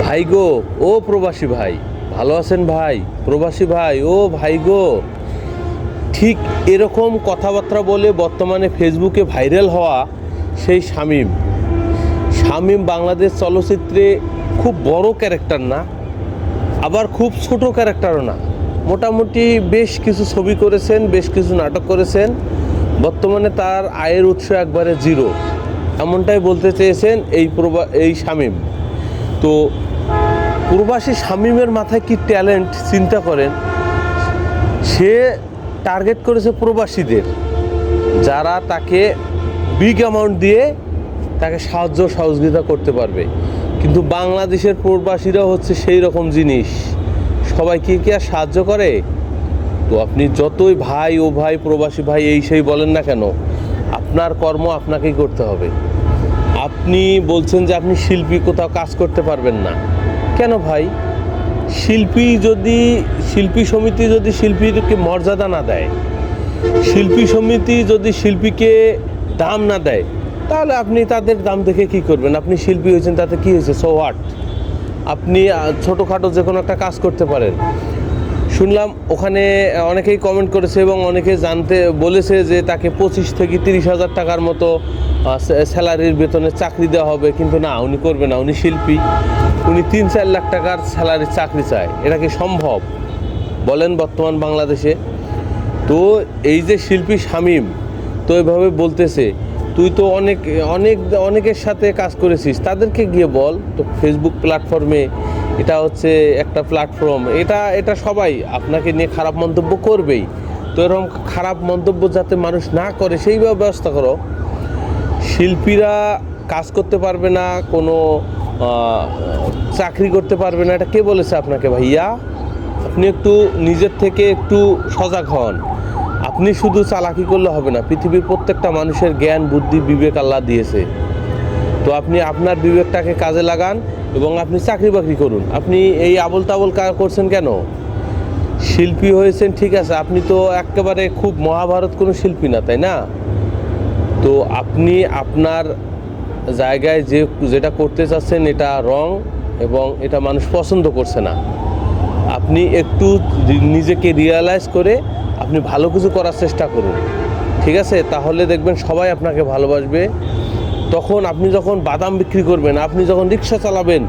ভাই গো, ও প্রবাসী ভাই, ভালো আছেন ভাই? প্রবাসী ভাই, ও ভাই গো। ঠিক এরকম কথাবার্তা বলে বর্তমানে ফেসবুকে ভাইরাল হওয়া সেই শামীম। শামীম বাংলাদেশ চলচ্চিত্রে খুব বড় ক্যারেক্টার না, আবার খুব ছোট ক্যারেক্টারও না, মোটামুটি বেশ কিছু ছবি করেছেন, বেশ কিছু নাটক করেছেন। বর্তমানে তার আয়ের উৎস একবারে জিরো, এমনটাই বলতে চেয়েছেন এই শামীম। তো প্রবাসী শামীমের মাথায় কি ট্যালেন্ট চিন্তা করেন। সে টার্গেট করেছে প্রবাসীদের, যারা তাকে বিগ অ্যামাউন্ট দিয়ে তাকে সাহায্য সহযোগিতা করতে পারবে। কিন্তু বাংলাদেশের প্রবাসীরা হচ্ছে সেই রকম জিনিস, সবাইকে কি আর সাহায্য করে? তো আপনি যতই ভাই ও ভাই, প্রবাসী ভাই এই সেই বলেন না কেন, আপনার কর্ম আপনাকেই করতে হবে। আপনি বলছেন যে আপনি শিল্পী, কোথাও কাজ করতে পারবেন না কেন ভাই? শিল্পী সমিতি যদি শিল্পীকে মর্যাদা না দেয়, শিল্পী সমিতি যদি শিল্পীকে দাম না দেয়, তাহলে আপনি তাদের দাম দেখে কি করবেন? আপনি শিল্পী হয়েছেন, তাতে কি হয়েছে? So what? আপনি ছোটোখাটো যে কোনো একটা কাজ করতে পারেন। শুনলাম ওখানে অনেকেই কমেন্ট করেছে এবং অনেকে জানতে বলেছে যে তাকে 25 থেকে 30,000 টাকার মতো স্যালারির বেতনে চাকরি দেওয়া হবে। কিন্তু না, উনি করবে না, উনি শিল্পী, উনি 3-4 লাখ টাকার স্যালারির চাকরি চায়। এটা কি সম্ভব বলেন বর্তমান বাংলাদেশে? তো এই যে শিল্পী শামীম তো এভাবে বলতেছে, তুই তো অনেকের সাথে কাজ করেছিস, তাদেরকে গিয়ে বল। তো ফেসবুক প্ল্যাটফর্মে এটা হচ্ছে একটা প্ল্যাটফর্ম, এটা সবাই আপনাকে নিয়ে খারাপ মন্তব্য করবেই। তো এরকম খারাপ মন্তব্য যাতে মানুষ না করে সেইভাবে ব্যবস্থা করো। শিল্পীরা কাজ করতে পারবে না, কোনো চাকরি করতে পারবে না, এটা কে বলেছে আপনাকে ভাইয়া? আপনি একটু নিজের থেকে একটু সজাগ হন। আপনি শুধু চালাকি করলে হবে না, পৃথিবীর প্রত্যেকটা মানুষের জ্ঞান, বুদ্ধি, বিবেক আল্লাহ দিয়েছে। তো আপনি আপনার বিবেকটাকে কাজে লাগান এবং আপনি চাকরি বাকরি করুন। আপনি এই আবল তাবল করছেন কেন? শিল্পী হয়েছেন ঠিক আছে, আপনি তো একেবারে খুব মহাভারত কোনো শিল্পী না, তাই না? তো আপনি আপনার জায়গায় যেটা করতে চাচ্ছেন এটা রং, এবং এটা মানুষ পছন্দ করছে না। আপনি একটু নিজেকে রিয়ালাইজ করে আপনি ভালো কিছু করার চেষ্টা করুন, ঠিক আছে? তাহলে দেখবেন সবাই আপনাকে ভালোবাসবে। তখন আপনি যখন বাদাম বিক্রি করবেন, আপনি যখন রিক্সা চালাবেন,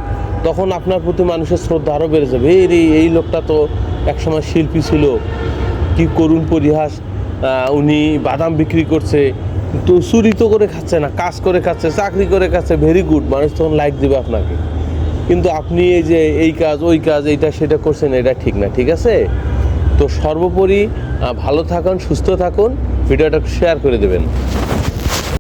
তখন আপনার প্রতি মানুষের শ্রদ্ধা আরও বেড়ে যাবে। এই লোকটা তো একসময় শিল্পী ছিল, কি করুণ পরিহাস, উনি বাদাম বিক্রি করছে, তো চুরি তো করে খাচ্ছে না, কাজ করে খাচ্ছে, চাকরি করে খাচ্ছে, ভেরি গুড, মানুষ তখন লাইক দেবে আপনাকে। কিন্তু আপনি এই যে এই কাজ ওই কাজ এইটা সেটা করছেন, এটা ঠিক না, ঠিক আছে? তো সর্বোপরি ভালো থাকুন, সুস্থ থাকুন, ভিডিওটা শেয়ার করে দেবেন।